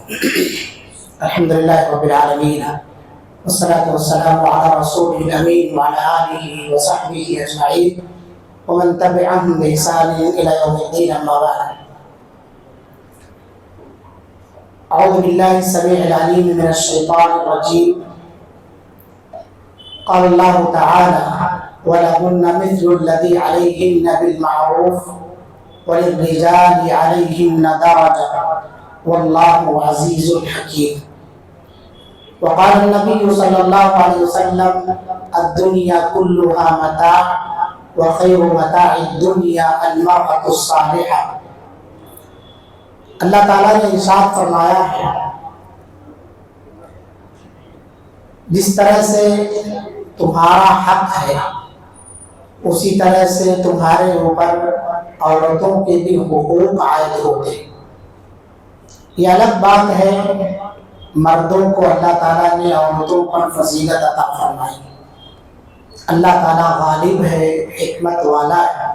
الحمد لله رب العالمين والصلاة والسلام على رسوله الأمين وعلى آله وصحبه أجمعين ومن تبعهم بإحسان إلى يوم الدين. أما بعد، أعوذ بالله السميع العليم من الشيطان الرجيم. قال الله تعالى: ولهن مثل الذي عليهن بالمعروف وللرجال عليهن درجة والله عزيز حكيم. وقال النبي صلى الله عليه وسلم: الدنيا كلها متاع وخير متاع الدنيا المرأة الصالحة. اللہ تعالیٰ نے ارشاد فرمایا ہے، جس طرح سے تمہارا حق ہے اسی طرح سے تمہارے اوپر عورتوں کے بھی حقوق عائد ہوتے. یہ الگ بات ہے، مردوں کو اللہ تعالیٰ نے عورتوں پر فضیلت عطا فرمائی. اللہ تعالیٰ غالب ہے، حکمت والا ہے.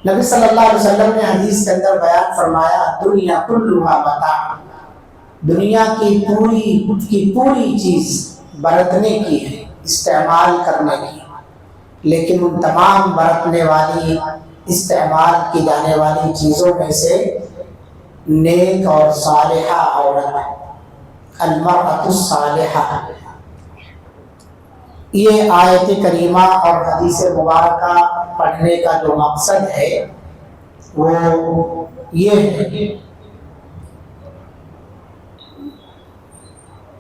نبی صلی اللہ علیہ وسلم نے حدیث کے اندر بیان فرمایا: دنیا کلھا متاع، دنیا کی پوری چیز برتنے کی ہے، استعمال کرنے کی، لیکن ان تمام برتنے والی، استعمال کی جانے والی چیزوں میں سے نیک اور صالحہ عورت، المرأۃ الصالحہ. یہ آیت کریمہ اور حدیث مبارکہ پڑھنے کا جو مقصد ہے وہ یہ ہے،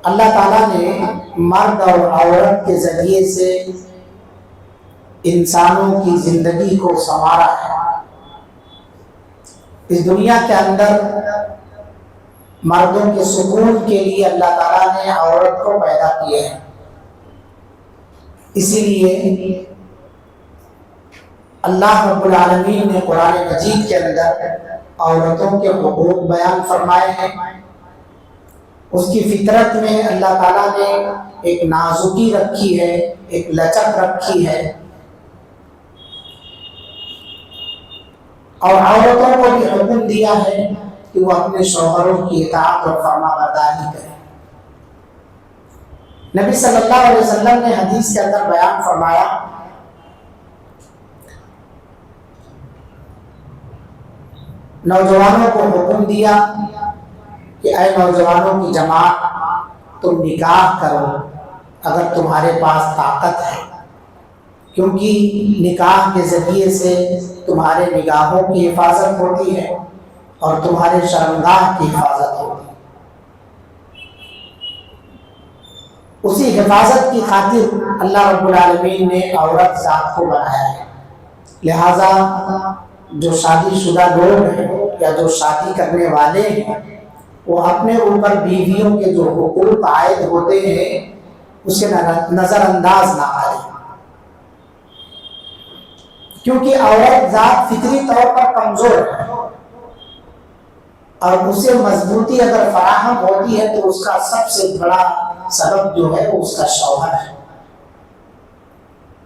اللہ تعالیٰ نے مرد اور عورت کے ذریعے سے انسانوں کی زندگی کو سنوارا ہے. اس دنیا کے اندر مردوں کے سکون کے لیے اللہ تعالیٰ نے عورت کو پیدا کیا ہے. اسی لیے اللہ رب العالمین نے قرآن مجید کے اندر عورتوں کے حقوق بیان فرمائے ہیں. اس کی فطرت میں اللہ تعالیٰ نے ایک نازکی رکھی ہے، ایک لچک رکھی ہے، اور عورتوں کو بھی حکم دیا ہے کہ وہ اپنے شوہروں کی اطاعت اور فرما برداری کریں. نبی صلی اللہ علیہ وسلم نے حدیث کے اندر بیان فرمایا: نوجوانوں کو حکم دیا کہ اے نوجوانوں کی جماعت، تم نکاح کرو اگر تمہارے پاس طاقت ہے، کیونکہ نکاح کے ذریعے سے تمہارے نگاہوں کی حفاظت ہوتی ہے اور تمہارے شرمگاہ کی حفاظت ہوتی ہے. اسی حفاظت کی خاطر اللہ رب العالمین نے عورت ذات کو بنایا ہے. لہذا جو شادی شدہ لوگ ہیں یا جو شادی کرنے والے ہیں، وہ اپنے اوپر بیویوں کے جو حقوق عائد ہوتے ہیں اسے نظر انداز نہ کریں، کیونکہ عورت ذات فطری طور پر کمزور ہے اور اسے مضبوطی اگر فراہم ہوتی ہے تو اس کا سب سے بڑا سبب جو ہے وہ اس کا شوہر ہے.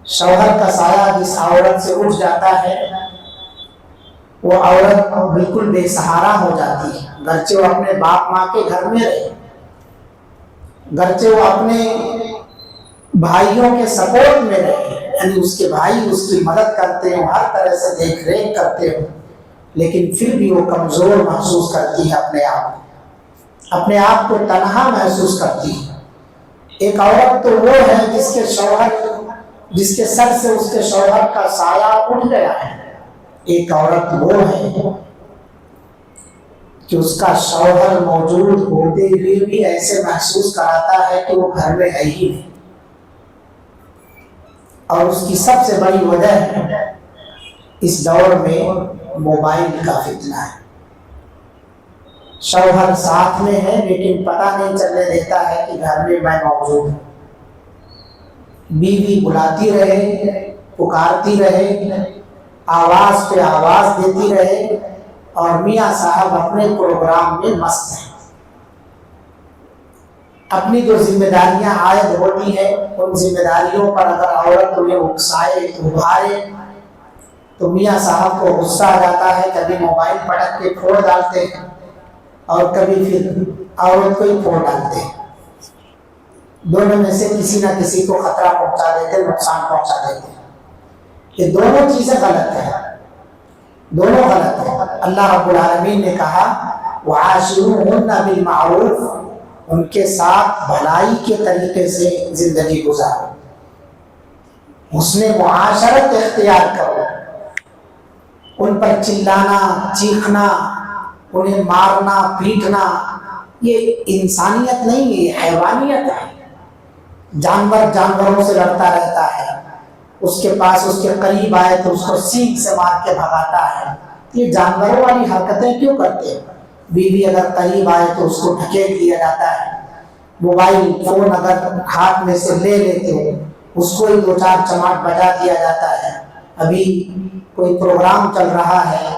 شوہر کا سایہ جس عورت سے اٹھ جاتا ہے وہ عورت بالکل بے سہارا ہو جاتی ہے، گرچہ وہ اپنے باپ ماں کے گھر میں رہے، گرچہ وہ اپنے بھائیوں کے سپورٹ میں رہے، یعنی اس کے بھائی اس کی مدد کرتے ہیں، ہر طرح سے دیکھ ریکھ کرتے ہیں، لیکن پھر بھی وہ کمزور محسوس کرتی ہے، اپنے آپ کو تنہا محسوس کرتی ہے. ایک عورت تو وہ ہے جس کے سر سے اس کے شوہر کا سایہ اٹھ گیا ہے. ایک عورت وہ ہے کہ اس کا شوہر موجود ہوتے ہوئے بھی ایسے محسوس کراتا ہے کہ وہ گھر میں ہے ہی نہیں. اور اس کی سب سے بڑی وجہ ہے اس دور میں موبائل کا فتنہ ہے. شوہر ساتھ میں ہے لیکن پتہ نہیں چلنے دیتا ہے کہ گھر میں میں موجود ہوں. بیوی بلاتی رہے، پکارتی رہے، آواز پہ آواز دیتی رہے، اور میاں صاحب اپنے پروگرام میں مست ہیں. اپنی جو ذمہ داریاں عائد ہوتی ہیں ان ذمہ داریوں پر اگر عورت انہیں اکسائے ابھارے تو میاں صاحب کو غصہ آ جاتا ہے، کبھی موبائل پٹک کے پھوڑ ڈالتے ہیں اور کبھی پھر عورت کو ہی پھوڑ ڈالتے ہیں. دونوں میں سے کسی نہ کسی کو خطرہ پہنچا دیتے, نقصان پہنچا دیتے. یہ دونوں چیزیں غلط ہیں, دونوں غلط ہیں. اللہ رب العالمین نے کہا وعاشروہن بالمعروف, ان کے ساتھ بھلائی کے طریقے سے زندگی گزارو, حسن معاشرت اختیار کرو. ان پر چلانا, چیخنا, انہیں مارنا, پیٹنا یہ انسانیت نہیں ہے, یہ حیوانیت ہے. جانور جانوروں سے لڑتا رہتا ہے, اس کے پاس اس کے قریب آئے تو اس کو سینگ سے مار کے بھگاتا ہے. یہ جانوروں والی حرکتیں کیوں کرتے ہیں؟ بیوی اگر قریب آئے تو اس کو ڈھکیل دیا جاتا ہے, موبائل فون اگر ہاتھ میں سے لے لیتے ہو اس کو ہی 2-4 چماٹ بجا دیا جاتا ہے. ابھی کوئی پروگرام چل رہا ہے,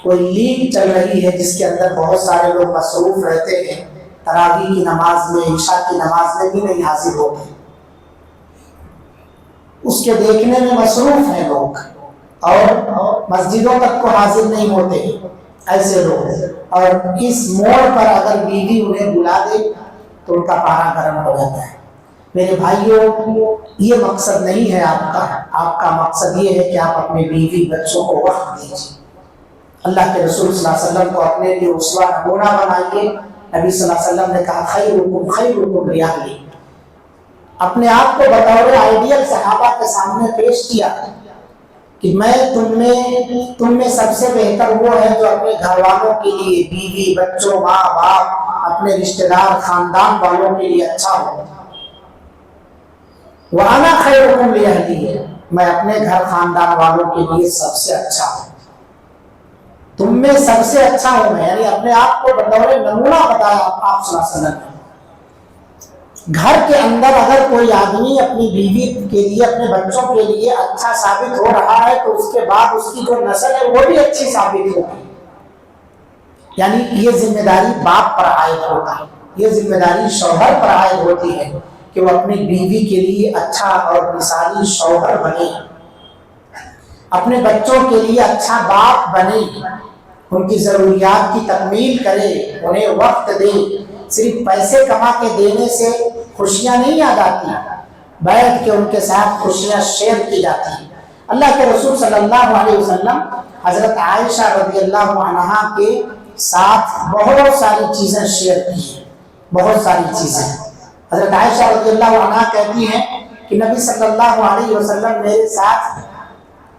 کوئی لیگ چل رہی ہے جس کے اندر بہت سارے لوگ مصروف رہتے ہیں, تراویح کی نماز میں, عشاء کی نماز میں بھی نہیں حاضر ہوتے, اس کے دیکھنے میں مصروف ہیں لوگ, اور مسجدوں تک کو حاضر نہیں ہوتے ایسے لوگ. اور اس موڑ پر اگر بیوی انہیں بلا دے تو ان کا پارا گرم ہو جاتا ہے. میرے بھائیوں, یہ مقصد نہیں ہے آپ کا مقصد یہ ہے کہ آپ اپنے بیوی بچوں کو وقت دیجیے. اللہ کے رسول صلی اللہ علیہ وسلم کو اپنے لیے اسوہ نمونہ بنائیے. نبی صلی اللہ علیہ وسلم نے کہا خیرکم خیرکم لأہلہ, اپنے آپ کو بطور آئیڈیل صحابہ کے سامنے پیش کیا کہ میں تم میں سب سے بہتر وہ ہے جو اپنے گھر والوں کے لیے, بیوی بچوں, ماں باپ, اپنے رشتہ دار خاندان والوں کے لیے اچھا ہو. وَأَنَا خَيْرُكُمْ لِأَهْلِي, میں اپنے گھر خاندان والوں کے لیے سب سے اچھا ہوں, تم میں سب سے اچھا ہوں میں. یعنی اپنے آپ کو بطور نمونہ بتایا آپ صلی اللہ علیہ وسلم نے. گھر کے اندر اگر کوئی آدمی اپنی بیوی کے لیے, اپنے بچوں کے لیے اچھا ثابت ہو رہا ہے تو اس کے بعد اس کی جو نسل ہے وہ بھی اچھی ثابت ہوگی. یعنی یہ ذمہ داری باپ پر عائد ہوتا ہے, یہ ذمہ داری شوہر پر عائد ہوتی ہے کہ وہ اپنی بیوی کے لیے اچھا اور مثالی شوہر بنے, اپنے بچوں کے لیے اچھا باپ بنے, ان کی ضروریات کی تکمیل کرے, انہیں وقت دے. صرف پیسے کما کے دینے سے خوشیاں نہیں آ جاتی, بیٹھ کے ان کے ساتھ خوشیاں شیئر کی جاتی ہیں. اللہ کے رسول صلی اللہ علیہ وسلم حضرت عائشہ رضی اللہ عنہا کے ساتھ بہت ساری چیزیں شیئر کی ہیں, بہت ساری چیزیں. حضرت عائشہ رضی اللہ عنہا کہتی ہیں کہ نبی صلی اللہ علیہ وسلم میرے ساتھ,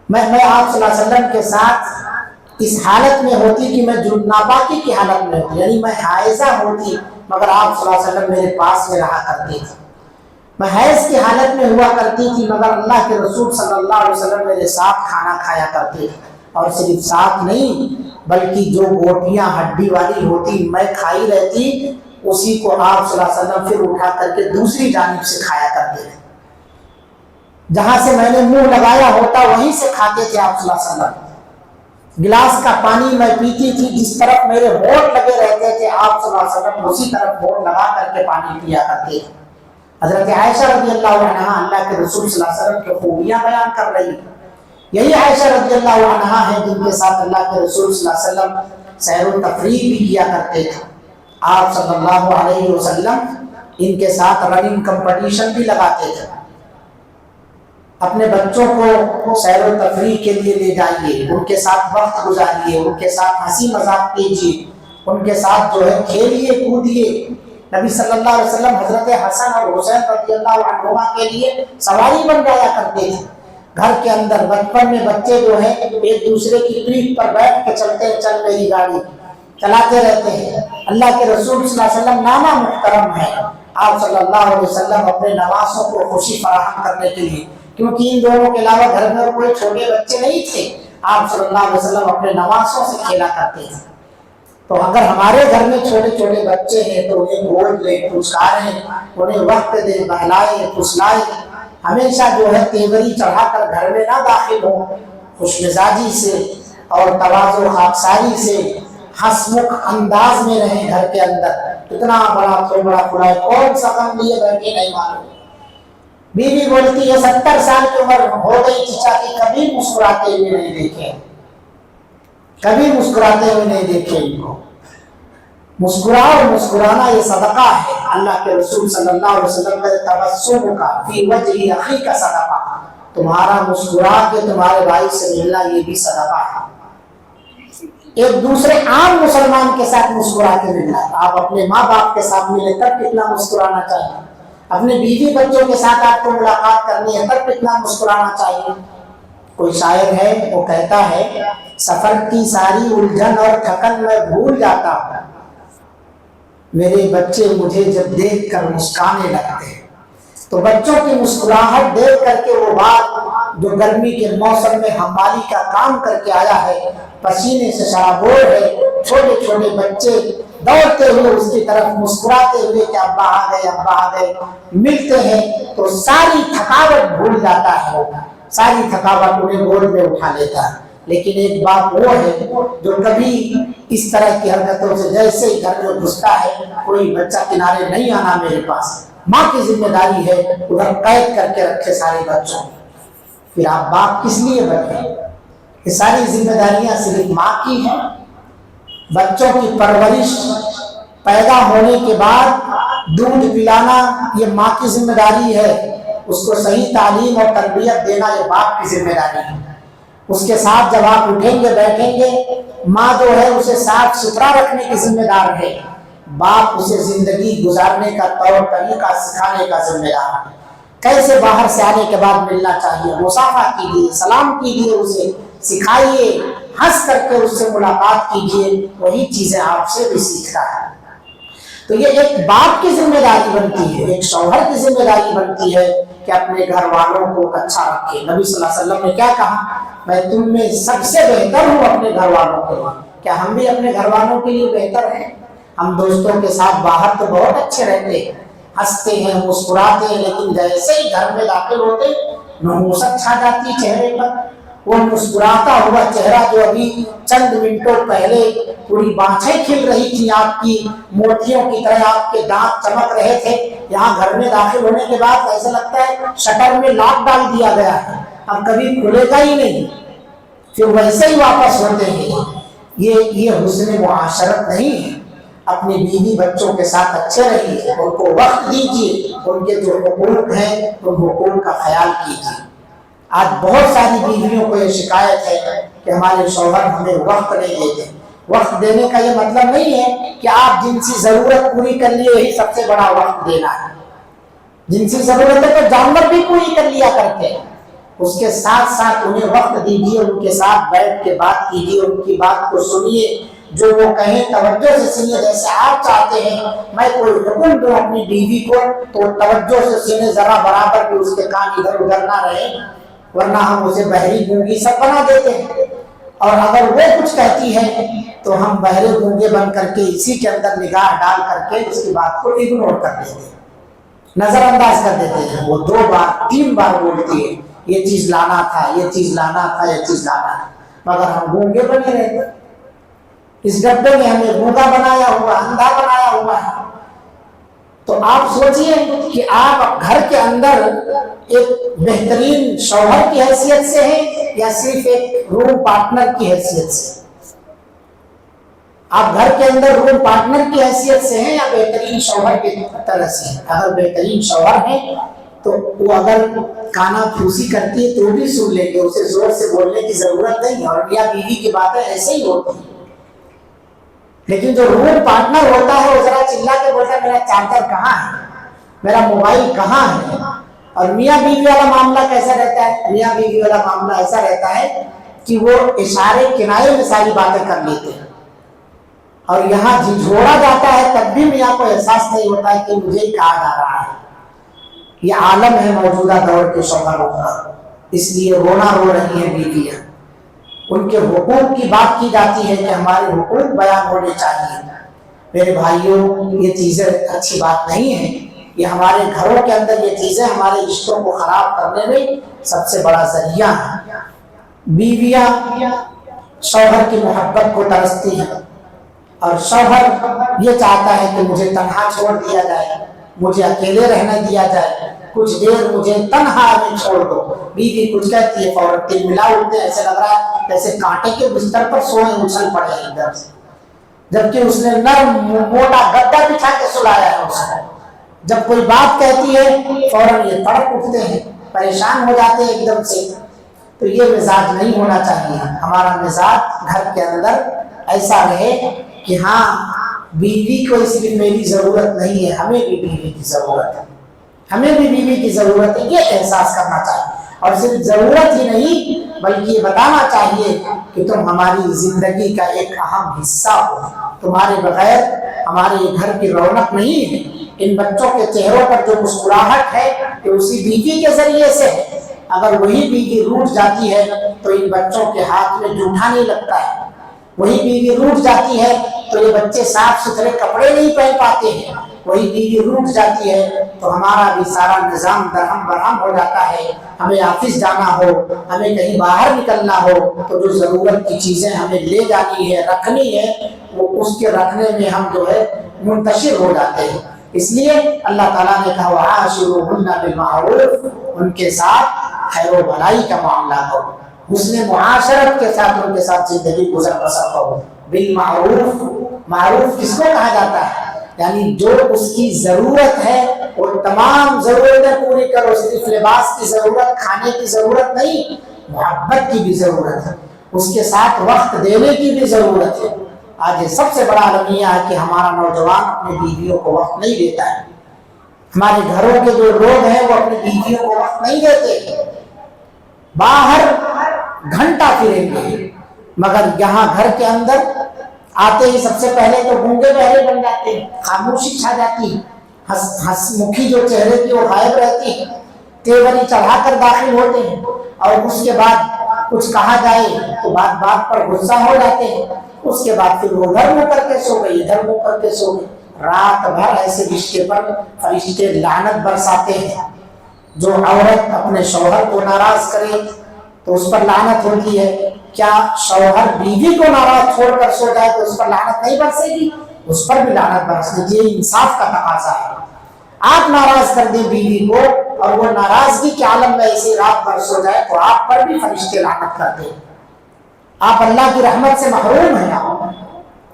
میں آپ صلی اللہ علیہ وسلم کے ساتھ اس حالت میں ہوتی کہ میں ناپاکی کی حالت میں ہوتی, یعنی میں حائضہ ہوتی مگر آپ صلی اللہ علیہ وسلم میرے پاس میں رہا کرتے تھے. میں حیض کی حالت میں ہوا کرتی تھی مگر اللہ کے رسول صلی اللہ علیہ وسلم میرے ساتھ کھانا کھایا کرتے تھے, اور صرف ساتھ نہیں بلکہ جو بوٹیاں ہڈی والی ہوتی میں کھائی رہتی, اسی کو آپ صلی اللہ علیہ وسلم پھر اٹھا کر کے دوسری جانب سے کھایا کرتے تھے. جہاں سے میں نے منہ لگایا ہوتا وہیں سے کھاتے تھے آپ صلی اللہ علیہ وسلم. گلاس کا پانی میں پیتی تھی, جس طرف میرے ہونٹ لگے رہتے تھے آپ صلی اللہ علیہ وسلم اسی طرف ہونٹ لگا کر کے پانی پیا کرتے تھے. حضرت عائشہ رضی اللہ عنہا اللہ کے رسول صلی اللہ علیہ وسلم کی خوبیاں بیان کر رہی ہیں. یہی عائشہ رضی اللہ عنہا ہے جن کے ساتھ اللہ کے رسول صلی اللہ علیہ وسلم سیر و تفریح بھی کیا کرتے تھے. آپ صلی اللہ علیہ وسلم ان کے ساتھ رننگ کمپٹیشن بھی لگاتے تھے. اپنے بچوں کو سیر و تفریح کے لیے لے جائیے, ان کے ساتھ وقت گزاریے, ان کے ساتھ ہنسی مذاق کیجیے, ان کے ساتھ جو ہے کھیلیے کودیے. نبی صلی اللہ علیہ وسلم حضرت حسن اور حسین رضی اللہ عنہما کے لیے سواری بن جایا کرتے تھے. گھر کے اندر بچپن میں بچے جو ہیں ایک دوسرے کی پیٹھ پر بیٹھ کے چلتے ہیں, چل رہی گاڑی چلاتے رہتے ہیں. اللہ کے رسول صلی اللہ علیہ وسلم نانا محترم ہے. آپ صلی اللہ علیہ وسلم اپنے نواسوں کو خوشی فراہم کرنے کے لیے, کیونکہ ان دونوں کے علاوہ گھر میں کوئی چھوٹے بچے نہیں تھے, آپ صلی اللہ علیہ وسلم اپنے نواسوں سے کھیلا کرتے تھے. تو اگر ہمارے گھر میں چھوٹے چھوٹے بچے ہیں تو انہیں گود لیں, پھسکاریں, انہیں وقت دیں, بہلائیں, پھسلائیں. ہمیشہ جو ہے تیوری چڑھا کر گھر میں نہ داخل ہو, خوش مزاجی سے اور تواضع خاکساری سے ہنسمکھ انداز میں رہیں گھر کے اندر. اتنا بڑا تھوڑا کھڑا کون سا غم لیے بیٹھے نہیں معلوم. بیوی بولتی ہے 70 سال کی عمر ہو گئی چچا کی, کبھی مسکراتے ہوئے نہیں دیکھے, کبھی مسکراتے ہوئے نہیں دیکھے ان کو. مسکراؤ, مسکرانا یہ صدقہ ہے. اللہ کے رسول صلی اللہ علیہ وسلم کا تبسم کا فی وجہ اخی کا صدقہ, تمہارا مسکرا کے تمہارے بھائی سے ملنا یہ بھی صدقہ ہے. ایک دوسرے عام مسلمان کے ساتھ مسکرا کے ملنا. آپ اپنے ماں باپ کے ساتھ ملے تب کتنا مسکرانا چاہیے, اپنے بیوی بچوں کے ساتھ آپ کو ملاقات کرنی ہے تب کتنا مسکرانا چاہیے. کوئی شاعر ہے وہ کہتا ہے, سفر کی ساری الجھن اور تھکن میں بھول جاتا ہوں, میرے بچے مجھے جب دیکھ کر مسکرانے لگتے ہیں. تو بچوں کی مسکراہٹ دیکھ کر کے وہ بات جو گرمی کے موسم میں حمالی کا کام کر کے آیا ہے, پسینے سے شرابور ہے, چھوٹے چھوٹے بچے دوڑتے ہوئے اس کی طرف مسکراتے ہوئے کہ ابا آ گئے, ابا آ گئے, ملتے ہیں تو ساری تھکاوٹ بھول جاتا ہے, ساری تھکاوٹ انہیں گود میں اٹھا لیتا ہے. لیکن ایک بات وہ ہے جو کبھی اس طرح کی حرکتوں سے جیسے ہی گھر میں گھستا ہے, کوئی بچہ کنارے نہیں آنا میرے پاس, ماں کی ذمہ داری ہے ادھر قید کر کے رکھے سارے بچوں. پھر آپ باپ کس لیے بنے؟ یہ ساری ذمہ داریاں صرف ماں کی ہیں. بچوں کی پرورش, پیدا ہونے کے بعد دودھ پلانا یہ ماں کی ذمہ داری ہے, اس کو صحیح تعلیم اور تربیت دینا یہ باپ کی ذمہ داری ہے. اس کے ساتھ جب آپ اٹھیں گے بیٹھیں گے, ماں جو ہے اسے صاف ستھرا رکھنے کی ذمہ دار ہے, باپ اسے زندگی گزارنے کا طور طریقہ سکھانے کا ذمہ دار ہے. کیسے باہر سے آنے کے بعد ملنا چاہیے, مصافحہ کیجیے, سلام کیجیے, اسے سکھائیے, ہنس کر کے اس سے ملاقات کیجیے, وہی چیزیں آپ سے بھی سیکھتا ہے. تو یہ ایک باپ کی ذمہ داری بنتی ہے, ایک شوہر کی ذمہ داری بنتی ہے کہ اپنے گھر والوں کو اچھا رکھے. نبی صلی اللہ علیہ وسلم نے کیا کہا, میں تم میں سب سے بہتر ہوں اپنے گھر والوں کے لیے. کیا ہم بھی اپنے گھر والوں کے لیے بہتر ہیں؟ ہم دوستوں کے ساتھ باہر تو بہت اچھے رہتے ہیں, ہنستے ہیں, مسکراتے ہیں, لیکن جیسے ہی گھر میں داخل ہوتے نحوست چھا جاتی چہرے پر. وہ مسکراتا ہوا چہرہ جو ابھی چند منٹوں پہلے پوری بانچیں کھل رہی تھی آپ کی, موتیوں کی طرح آپ کے دانت چمک رہے تھے, یہاں گھر میں داخل ہونے کے بعد ایسا لگتا ہے شٹر میں لاک ڈال دیا گیا ہے, اب کبھی کھلے گا ہی نہیں, پھر ویسے ہی واپس ہوتے ہیں. یہ حسن معاشرت نہیں ہے. اپنی بیوی بچوں کے ساتھ اچھے رہیے, ان کو وقت دیجیے, ان کے جو حقوق ہیں ان حقوق کا خیال کیجیے. آج بہت ساری بیویوں کو یہ شکایت ہے کہ ہمارے شوہر ہمیں وقت نہیں دیتے. وقت دینے کا یہ مطلب نہیں ہے کہ آپ جنسی ضرورت پوری کر لیے یہی سب سے بڑا وقت دینا ہے. جنسی ضرورتیں تو جانور بھی پوری کر لیا کرتے ہیں, اس کے ساتھ ساتھ انہیں وقت دیجیے, ان کے ساتھ بیٹھ کے بات کیجیے, ان کی بات کو سنیے, جو وہ کہیں توجہ سے سنیے. جیسے آپ چاہتے ہیں میں کوئی حکم دوں اپنی بیوی کو تو توجہ سے سنے, ذرا برابر بھی اس کے کان ادھر ادھر نہ رہے, ورنہ ہم اسے بہری گونگی سب بنا دیتے ہیں. اور اگر وہ کچھ کہتی ہے تو ہم بہرے گونگے بن کر کے اسی کے اندر نگاہ ڈال کر کے اس کی بات کو اگنور کر دیتے ہیں, نظر انداز کر دیتے ہیں. وہ 2 بار 3 بار بولتی ہے یہ چیز لانا تھا, یہ چیز لانا تھا, یہ چیز لانا تھا, مگر ہم گونگے بنے رہتے. اس ڈبے میں ہمیں گونگا بنایا ہوا, اندھا بنایا ہوا ہے. تو آپ سوچئے کہ آپ گھر کے اندر ایک بہترین شوہر کی حیثیت سے ہیں یا صرف ایک روم پارٹنر کی حیثیت سے. آپ گھر کے اندر روم پارٹنر کی حیثیت سے ہیں یا بہترین شوہر کی طرح سے ہیں. اگر بہترین شوہر ہیں تو وہ اگر کانا پھوسی کرتی ہے تو بھی سن لیں گے, اسے زور سے بولنے کی ضرورت نہیں. اور میاں بیوی کی باتیں ایسے ہی ہوتی ہیں. لیکن جو روم پارٹنر ہوتا ہے وہ ذرا چلا کے بولتا ہے میرا چارجر کہاں ہے, میرا موبائل کہاں ہے. اور میاں بیوی والا معاملہ کیسا رہتا ہے؟ میاں بیوی والا معاملہ ایسا رہتا ہے کہ وہ اشارے کنارے میں ساری باتیں کر لیتے ہیں, اور یہاں جھنجھوڑا جاتا ہے تب بھی میاں کو احساس نہیں ہوتا ہے کہ مجھے کہا جا رہا ہے. یہ عالم ہے موجودہ دور کے شوہروں کا, اس لیے رونا رو رہی ہیں بیویاں. ان کے حقوق کی بات کی جاتی ہے کہ ہمارے حقوق بیان ہونے چاہیے. میرے بھائیوں, یہ چیزیں اچھی بات نہیں ہیں. یہ ہمارے گھروں کے اندر یہ چیزیں ہمارے رشتوں کو خراب کرنے میں سب سے بڑا ذریعہ ہیں. بیویاں شوہر کی محبت کو ترستی ہیں, اور شوہر یہ چاہتا ہے کہ مجھے تنہا چھوڑ دیا جائے, مجھے اکیلے رہنے دیا جائے, کچھ دیر مجھے تنہا میں چھوڑ دو. بیوی کچھ کہتی ہے فوراً ملا اٹھتے, ایسے لگ رہا ہے جیسے کانٹے کے بستر پر سوئے اچھل پڑے ادھر سے. جبکہ اس نے نرم موٹا گدا بچھا کے سلایا ہے اس کو. جب کوئی بات کہتی ہے فوراً یہ تڑپ اٹھتے ہیں، پریشان ہو جاتے ہیں ایک دم سے. تو یہ مزاج نہیں ہونا چاہیے. ہمارا مزاج گھر کے اندر ایسا رہے کہ ہاں بیوی کو صرف میری ضرورت نہیں ہے، ہمیں بھی بیوی کی ضرورت ہے، ہمیں بھی بیوی کی ضرورت ہے، یہ احساس کرنا چاہیے. اور صرف ضرورت ہی نہیں بلکہ یہ بتانا چاہیے کہ تم ہماری زندگی کا ایک اہم حصہ ہو، تمہارے بغیر ہمارے گھر کی رونق نہیں ہے. ان بچوں کے چہروں پر جو مسکراہٹ ہے کہ اسی بیوی کے ذریعے سے ہے. اگر وہی بیوی روٹھ جاتی ہے تو ان بچوں کے ہاتھ میں جوٹھا نہیں لگتا ہے. وہی بیوی روٹھ جاتی ہے تو یہ بچے صاف ستھرے کپڑے نہیں پہن پاتے ہیں. وہی بیوی روٹھ جاتی ہے تو ہمارا بھی سارا نظام درہم برہم ہو جاتا ہے. ہمیں آفس جانا ہو، ہمیں کہیں باہر نکلنا ہو تو جو ضرورت کی چیزیں ہمیں لے جانی ہے، رکھنی ہے، وہ اس کے رکھنے میں ہم جو ہے منتشر ہو جاتے ہیں. اس لیے اللہ تعالیٰ نے کہا وَعَاشِرُوهُنَّ بِالْمَعْرُوفِ، ان کے ساتھ خیر و بھلائی کا معاملہ کرو، حسن معاشرت کے ساتھ ان کے ساتھ زندگی گزر بسر کرو. بالمعروف، معروف کس کو کہا جاتا ہے؟ یعنی جو اس کی ضرورت ہے وہ تمام ضرورتیں پوری کرو. صرف لباس کی ضرورت، کھانے کی ضرورت نہیں، محبت کی بھی ضرورت ہے، اس کے ساتھ وقت دینے کی بھی ضرورت ہے. آج یہ سب سے بڑا المیہ ہے کہ ہمارا نوجوان اپنی بیویوں کو وقت نہیں دیتا ہے. ہمارے گھروں کے جو لوگ ہیں وہ اپنی بیویوں کو وقت نہیں دیتے. باہر گھنٹہ پھریں گے مگر یہاں گھر کے اندر آتے ہی سب سے پہلے تو گونگے بہرے بن جاتے ہیں، خاموشی چھا جاتی ہے، ہنس مکھی جو چہرے کی وہ غائب رہتی ہے، تیوری چڑھا کر داخل ہوتے ہیں اور اس کے بعد کچھ کہا جائے تو بات بات پر غصہ ہو جاتے ہیں. اس کے بعد پھر وہ ادھر منہ کر کے سو گئی، ادھر منہ کر کے سو گئی. رات بھر ایسے رشتے پر فرشتے لعنت برساتے ہیں. جو عورت اپنے شوہر کو ناراض کرے تو اس پر لعنت ہوتی ہے. کیا شوہر بیوی کو ناراض چھوڑ کر سو جائے تو اس پر لعنت نہیں برسے گی؟ اس پر بھی لعنت برس دیجیے. انصاف کا تقاضا ہے. آپ ناراض کر دیں بیوی کو اور وہ ناراضگی کے عالم میں ایسی رات بھر سو جائے تو آپ پر بھی فرشتے لعنت کرتے ہیں. آپ اللہ کی رحمت سے محروم ہیں،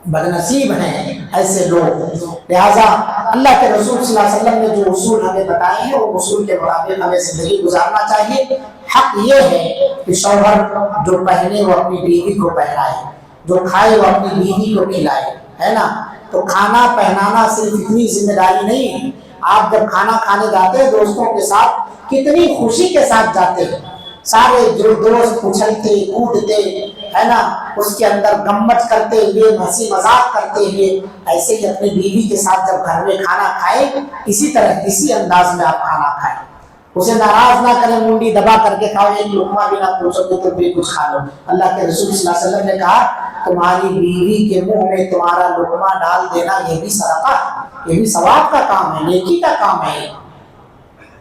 بدنصیب ہیں ایسے لوگ. لہٰذا اللہ کے رسول صلی اللہ علیہ وسلم نے جو اصول ہمیں بتائے ہیں وہ اصول کے مطابق ہمیں زندگی گزارنا چاہیے. حق یہ ہے کہ شوہر جو پہنے وہ اپنی بیوی کو پہنائے، جو کھائے وہ اپنی بیوی کو کھلائے، ہے نا. تو کھانا پہنانا صرف اتنی ذمہ داری نہیں ہے. آپ جب کھانا کھانے جاتے ہیں دوستوں کے ساتھ کتنی خوشی کے ساتھ جاتے ہیں، سارے جو دوست اچھلتے کودتے، ہے نا، اس کے اندر گمت کرتے ہوئے، ہنسی مذاق کرتے ہوئے. ایسے ہی اپنی بیوی کے ساتھ جب گھر میں کھانا کھائیں اسی طرح اسی انداز میں آپ کھانا کھائیں. اسے ناراض نہ کریں، منڈی دبا کر کے کھاؤ، ایک لقمہ بھی نہ پوچھو تو تم بھی کچھ کھا لو. اللہ کے رسول صلی اللہ علیہ وسلم نے کہا تمہاری بیوی کے منہ میں تمہارا لقمہ ڈال دینا یہ بھی صدقہ ہے، یہ بھی ثواب کا کام ہے، نیکی کا کام ہے.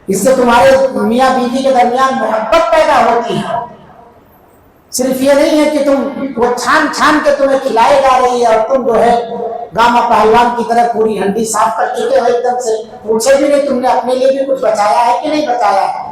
اس سے تمہارے میاں بیوی کے درمیان محبت پیدا ہوتی ہے. صرف یہ نہیں ہے کہ تم وہ چھان چھان کے تمہیں کھلائے جا رہی ہے اور تم جو ہے گاما پہلوان کی طرح پوری ہنڈی صاف کر چکے ہو، ایک دم سے پوچھے بھی نہیں تم نے اپنے لیے بھی کچھ بچایا ہے کہ نہیں بچایا ہے.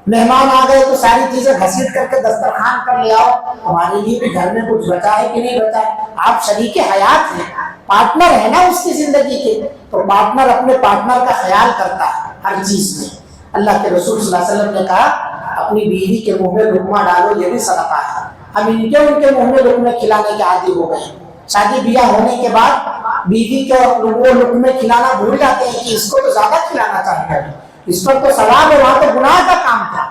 مہمان آ گئے تو ساری چیزیں گھسیٹ کر کے دسترخوان پر لے آؤ، تمہارے لیے بھی گھر میں کچھ بچا ہے کہ نہیں بچا ہے. آپ شریک حیات ہیں، پارٹنر ہے نا اس کی زندگی کے، تو پارٹنر اپنے پارٹنر کا خیال کرتا ہے ہر چیز میں. اللہ کے رسول صلی اللہ علیہ وسلم نے کہا اپنی بیوی کے منہ میں لقمہ ڈالو یہ بھی صدقہ ہے. ہم ان کے منہ میں لقمے کھلانے کے عادی ہو گئے. شادی بیاہ ہونے کے بعد بیوی کے وہ لقمے کھلانا بھول جاتے ہیں کہ اس کو تو زیادہ کھلانا چاہیے، اس پر تو ثواب ہے، وہاں تو گناہ کا کام تھا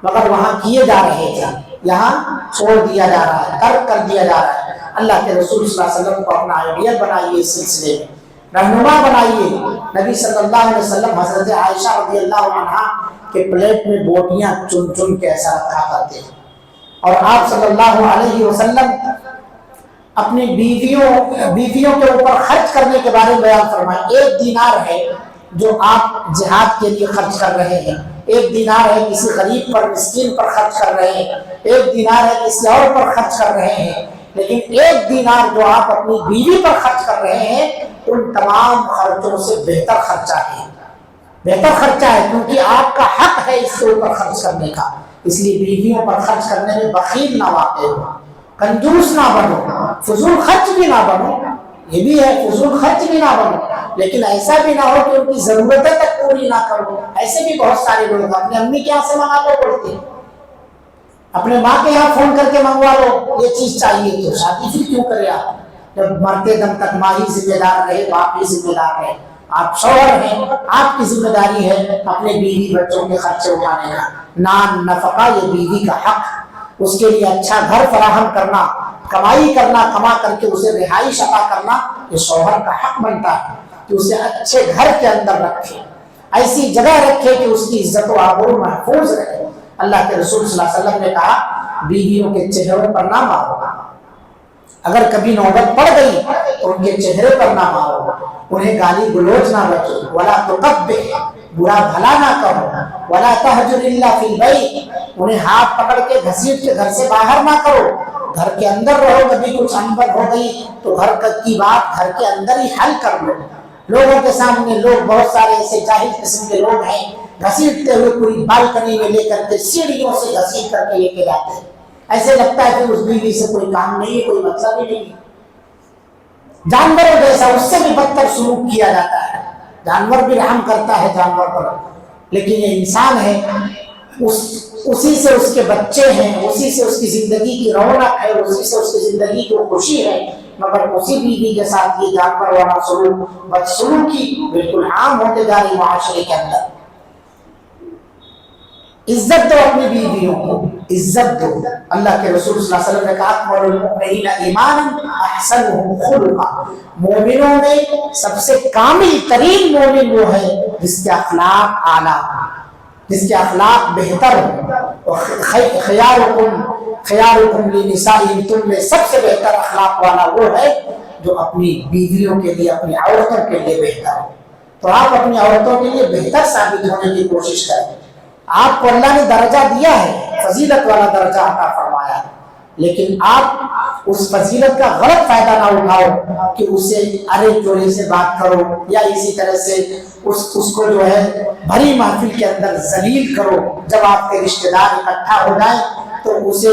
مگر وہاں کیے جا رہے تھے، یہاں چھوڑ دیا جا رہا ہے، ترک کر دیا جا رہا ہے. اللہ کے رسول صلی اللہ علیہ وسلم کو اپنا آئیڈیل بنائیے، اس سلسلے میں رہنما بنائیے. نبی صلی اللہ علیہ وسلم حضرت عائشہ رضی اللہ عنہا کے پلیٹ میں بوٹیاں چن چن کے ایسا رکھا کرتے ہیں اور آپ صلی اللہ علیہ وسلم اپنی بیویوں کے اوپر خرچ کرنے کے بارے میں بیان فرمائے. 1 دینار ہے جو آپ جہاد کے لیے خرچ کر رہے ہیں، 1 دینار ہے کسی غریب پر مسکین پر خرچ کر رہے ہیں، 1 دینار ہے کسی اور پر خرچ کر رہے ہیں، لیکن 1 دینار جو آپ اپنی بیوی پر خرچ کر رہے ہیں ان تمام خرچوں سے بہتر خرچہ ہے، بہتر خرچہ ہے، کیونکہ آپ کا حق ہے اس کے اوپر خرچ کرنے کا. اس لیے بیویوں پر خرچ کرنے میں بخیل نہ واقع ہو، کنجوس نہ بنو، فضول خرچ بھی نہ بنو. یہ بھی ہے فضول خرچ بھی نہ بنو، لیکن ایسا بھی نہ ہو کہ ان کی ضرورتیں تک پوری نہ کرو۔ ایسے بھی بہت سارے لوگ اپنی امی کے یہاں سے منگا لو پڑتے، اپنے ماں کے یہاں فون کر کے منگوا لو یہ چیز چاہیے، تو شادی پھر کیوں کرے آپ؟ جب مرتے دم تک ماں ہی ذمہ دار رہے، باپ ہی ذمہ دار رہے، آپ شوہر ہیں، آپ کی ذمہ داری ہے اپنے بیوی بچوں کے خرچے اٹھانے کا، نان نفقہ یہ بیوی کا حق، اس کے لیے اچھا گھر فراہم کرنا، کمائی کرنا، کما کر کے اسے رہائش عطا کرنا، یہ شوہر کا حق بنتا ہے کہ اسے اچھے گھر کے اندر رکھے، ایسی جگہ رکھے کہ اس کی عزت و آبرو محفوظ رہے۔ اللہ کے رسول صلی اللہ علیہ وسلم نے کہا بیویوں کے چہروں پر نہ مارو، اگر کبھی نوبت پڑ گئی تو ان کے چہرے پر نہ مارو، انہیں گالی گلوچ نہ بچو، ولا تقبح برا بھلا نہ کرو، ولا تہجر الا فی البیت انہیں ہاتھ پکڑ کے گھسیٹ کے گھر سے باہر نہ کرو، گھر کے اندر رہو، کبھی کچھ انبن ہو گئی تو گھر کی بات گھر کے اندر ہی حل کر لو۔ لوگوں کے سامنے لوگ بہت سارے ایسے جاہل قسم کے لوگ ہیں، گھسیٹتے ہوئے پوری بالکنی میں لے کر کے سیڑھیوں سے گھسیٹ کر کے لے کے جاتے ہیں، ایسے لگتا ہے کہ اس بیوی سے کوئی کام نہیں ہے، کوئی مطلب ہی نہیں ہے، جانوروں جیسا اس سے بھی بدتر سلوک کیا جاتا ہے۔ جانور بھی رحم کرتا ہے جانور پر، لیکن یہ انسان ہے، اسی سے اس کے بچے ہیں، اسی سے اس کی زندگی کی رونق ہے، اسی سے اس کی زندگی کی خوشی ہے، مگر اسی بیوی کے ساتھ یہ جانور والا سلوک، بدسلوکی بالکل عام ہوتے جا رہی معاشرے کے اندر۔ عزت دو اپنی بیویوں کو، عزت دو۔ اللہ کے رسول صلی اللہ علیہ وسلم نے کہا اکمل المؤمنین ایمانا احسنهم خلقا، مومنوں میں سب سے کامل ترین مومن وہ ہے جس کے اخلاق اعلیٰ، جس کے اخلاق بہتر ہو۔ خیارکم لنسائہم، تم میں سب سے بہتر اخلاق والا وہ ہے جو اپنی بیویوں کے لیے، اپنی عورتوں کے لیے بہتر ہو۔ تو آپ اپنی عورتوں کے لیے بہتر ثابت ہونے کی کوشش کریں۔ آپ کو اللہ نے درجہ دیا ہے، فضیلت والا درجہ عطا فرمایا ہے، لیکن آپ اس فضیلت کا غلط فائدہ نہ اٹھاؤ کہ اسے ارے چورے سے بات کرو، یا اسی طرح سے اس کو جو ہے بھری محفل کے اندر ذلیل کرو۔ جب آپ کے رشتہ دار اکٹھا ہو جائیں تو اسے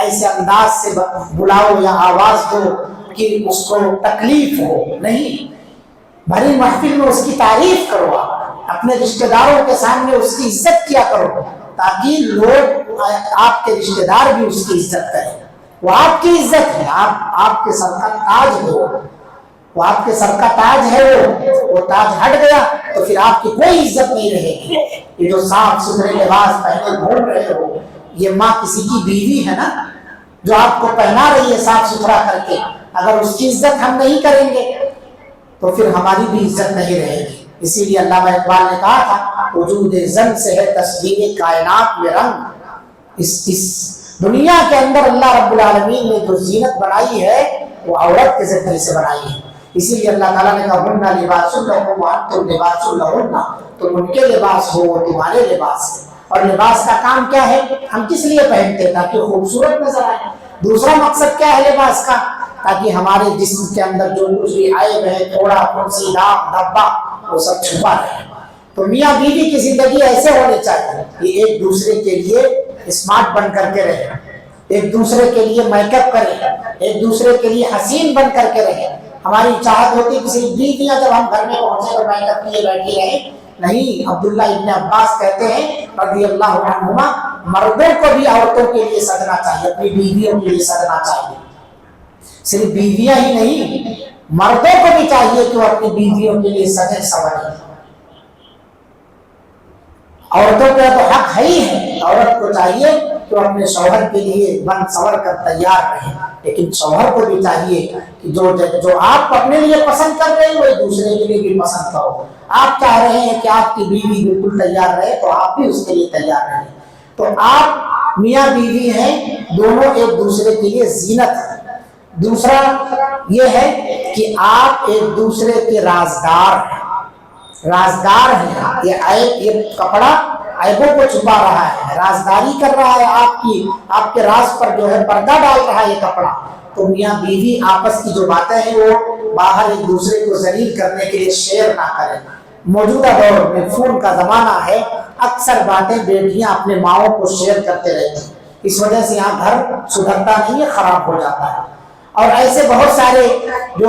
ایسے انداز سے بلاؤ یا آواز دو کہ اس کو تکلیف ہو، نہیں، بھری محفل میں اس کی تعریف کرو، اپنے رشتہ داروں کے سامنے اس کی عزت کیا کرو، تاکہ لوگ آپ کے رشتہ دار بھی اس کی عزت کریں۔ وہ آپ کی عزت ہے، آپ کے سر کا تاج ہے، وہ آپ کے سر کا تاج ہے، وہ تاج ہٹ گیا تو پھر آپ کی کوئی عزت نہیں رہے گی۔ یہ جو صاف ستھرے لباس پہنے گھوم رہے ہو، یہ ماں کسی کی بیوی ہے نا، جو آپ کو پہنا رہی ہے صاف ستھرا کر کے، اگر اس کی عزت ہم نہیں کریں گے تو پھر ہماری بھی عزت نہیں رہے گی۔ اسی لیے علامہ اقبال نے کہا تھا وجود زن سے ہے تصویر کائنات میں رنگ، اس دنیا کے اندر اللہ رب العالمین نے جو زینت بنائی ہے وہ عورت کے ذریعے سے بنائی ہے۔ اسی لیے اللہ تعالیٰ نے کہا ہن لباس لکم وانتم لباس لہن، تم ان کے لباس ہو وہ تمہارے لباس ہے۔ اور لباس کا کام کیا ہے؟ ہم کس لیے پہنتے ہیں؟ تاکہ خوبصورت نظر آئے۔ دوسرا مقصد کیا ہے لباس کا؟ تاکہ ہمارے جسم کے اندر جو کچھ بھی عیب ہے، تھوڑا پھنسی داغ دھبا، وہ سب چھپا رہے۔ تو میاں بیوی کی زندگی ایسے ہونی چاہیے کہ ایک دوسرے کے لیے اسمارٹ بن کر کے رہے، ایک دوسرے کے لیے میک اپ کریں، ایک دوسرے کے لیے حسین بن کر کے رہے۔ ہماری چاہت ہوتی کہ صرف بیویاں جب ہم گھر میں پہنچے تو میک اپ لیے بیٹھی رہیں، نہیں۔ عبداللہ ابن عباس کہتے ہیں رضی اللہ عنہما، مردوں کو بھی عورتوں کے لیے سجنا چاہیے، اپنی بیویوں کے لیے سجنا چاہیے۔ صرف بیویاں ہی نہیں، مردوں کو بھی چاہیے کہ وہ اپنی بیویوں کے لیے سجے سنوریں۔ عورتوں کا تو حق ہے ہی ہے، عورت کو چاہیے کہ وہ اپنے شوہر کے لیے بن سنور کر تیار رہے، لیکن شوہر کو بھی چاہیے کہ جو آپ اپنے لیے پسند کر رہے ہیں وہ دوسرے کے لیے بھی پسند کرو۔ آپ چاہ رہے ہیں کہ آپ کی بیوی بالکل تیار رہے تو آپ بھی اس کے لیے تیار رہیں۔ تو آپ میاں بیوی ہیں، دونوں ایک دوسرے کے لیے زینت ہیں۔ دوسرا یہ ہے کہ آپ ایک دوسرے کے رازدار ہیں، رازدار ہیں۔ یہ کپڑا عیبوں کو چھپا رہا ہے، رازداری کر رہا ہے، آپ کے راز پر جو ہے پردہ ڈال رہا ہے یہ کپڑا۔ تو میاں بیوی آپس کی جو باتیں ہیں وہ باہر ایک دوسرے کو ذلیل کرنے کے لیے شیئر نہ کریں۔ موجودہ دور میں فون کا زمانہ ہے، اکثر باتیں بیٹیاں اپنے ماؤں کو شیئر کرتے رہتی ہیں، اس وجہ سے یہاں گھر سدھرتا نہیں ہے، خراب ہو جاتا ہے۔ اور ایسے بہت سارے جو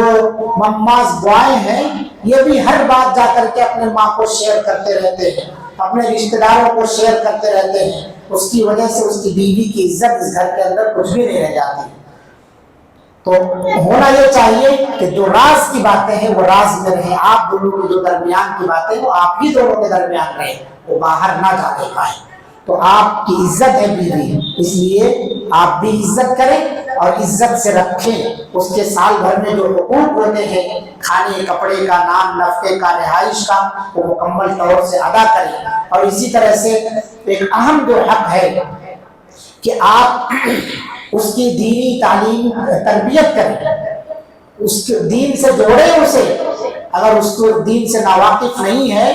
مماز بوائے ہیں یہ بھی ہر بات جا کر کے اپنے ماں کو شیئر کرتے رہتے ہیں، اپنے رشتہ داروں کو شیئر کرتے رہتے ہیں، اس کی وجہ سے اس کی بیوی کی عزت اس گھر کے اندر کچھ بھی نہیں رہ جاتی۔ تو ہونا یہ چاہیے کہ جو راز کی باتیں ہیں وہ راز میں رہیں، آپ دونوں کے جو درمیان کی باتیں وہ آپ ہی دونوں کے درمیان رہیں، وہ باہر نہ جانے پائے۔ تو آپ کی عزت ہے بیوی، اس لیے آپ بھی عزت کریں اور عزت سے رکھیں، اس کے سال بھر میں جو حقوق ہوتے ہیں کھانے کپڑے کا، نان نفقے کا، رہائش کا، وہ مکمل طور سے ادا کریں۔ اور اسی طرح سے ایک اہم جو حق ہے کہ آپ اس کی دینی تعلیم تربیت کریں، اس کے دین سے جوڑیں اسے، اگر اس کو دین سے ناواقف نہیں ہے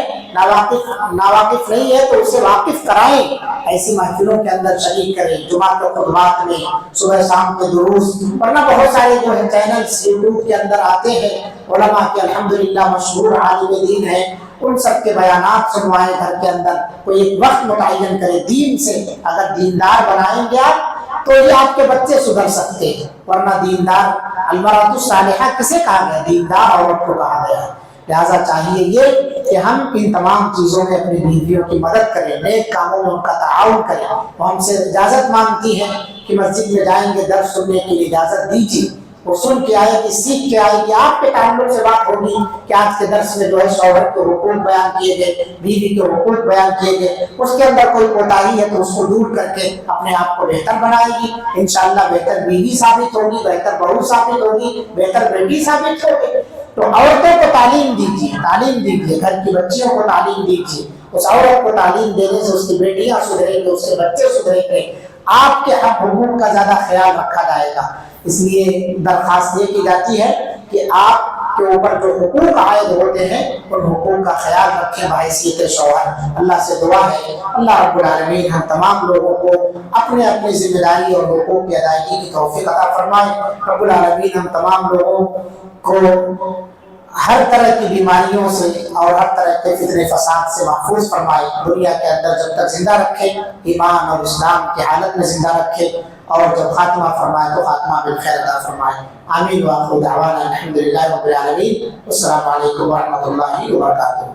تو اسے واقف کرائیں، ایسی محفلوں کے اندر شریک کریں، جمعہ کے خطبات میں، صبح شام کے دروس، ورنہ بہت سارے جو ہے چینلز یوٹیوب کے اندر آتے ہیں علماء کے الحمدللہ مشہور عالم دین ہیں، ان سب کے بیانات سنوائیں گھر کے اندر، کوئی ایک وقت متعین کرے دین سے، اگر دیندار بنائیں گے آپ تو یہ آپ کے بچے سدھر سکتے ہیں، ورنہ دیندار المرأۃ الصالحہ کسے کہا گیا؟ دیندار عورت کو کہا گیا۔ لہٰذا چاہیے یہ کہ ہم ان تمام چیزوں میں اپنی بیویوں کی مدد کریں، نیک کاموں میں ان کا تعاون کریں۔ وہ ہم سے اجازت مانگتی ہیں کہ مسجد میں جائیں گے درس سننے کے لیے، اجازت دیجیے، وہ سن کے آئے گی، سیکھ کے آئے گی، آپ کے تعلق سے بات ہوگی کہ آج کے درس میں جو ہے شوہر کے حقوق بیان کیے گئے، بیوی کے حقوق بیان کیے گئے، اس کے اندر کوئی کوتاہی ہے تو اس کو دور کر کے اپنے آپ کو بہتر بنائے گی، انشاءاللہ بہتر بیوی ثابت ہوگی، بہتر بہو ثابت ہوگی، بہتر بیٹی ثابت ہوگی۔ تو عورتوں کو تعلیم دیجیے، گھر کی بچیوں کو تعلیم دیجیے، اس عورت کو تعلیم دینے سے اس کی بیٹیاں سدھریں گے، اس کے بچے سدھریں گے، آپ کے حقوق کا زیادہ خیال رکھا جائے گا۔ اس لیے درخواست یہ کی جاتی ہے کہ آپ کے اوپر جو حقوق عائد ہوتے ہیں ان حقوق کا خیال رکھیں بحیثیت شوہر۔ اللہ سے دعا ہے اللہ رب العالمین ہم تمام لوگوں کو اپنے اپنی ذمہ داری اور حقوق کی ادائیگی کی توفیق عطا فرمائے۔ رب العالمین ہم تمام لوگوں کو ہر طرح کی بیماریوں سے اور ہر طرح کے فتنے فساد سے محفوظ فرمائے، دنیا کے اندر جب تک زندہ رکھے ایمان اور اسلام کی حالت میں زندہ رکھے، اور جب خاتمہ فرمائے تو خاتمہ بالخیر عطا فرمائے۔ آمین وآخر دعوانا الحمدللہ رب العالمین۔ السلام علیکم ورحمۃ اللہ وبرکاتہ۔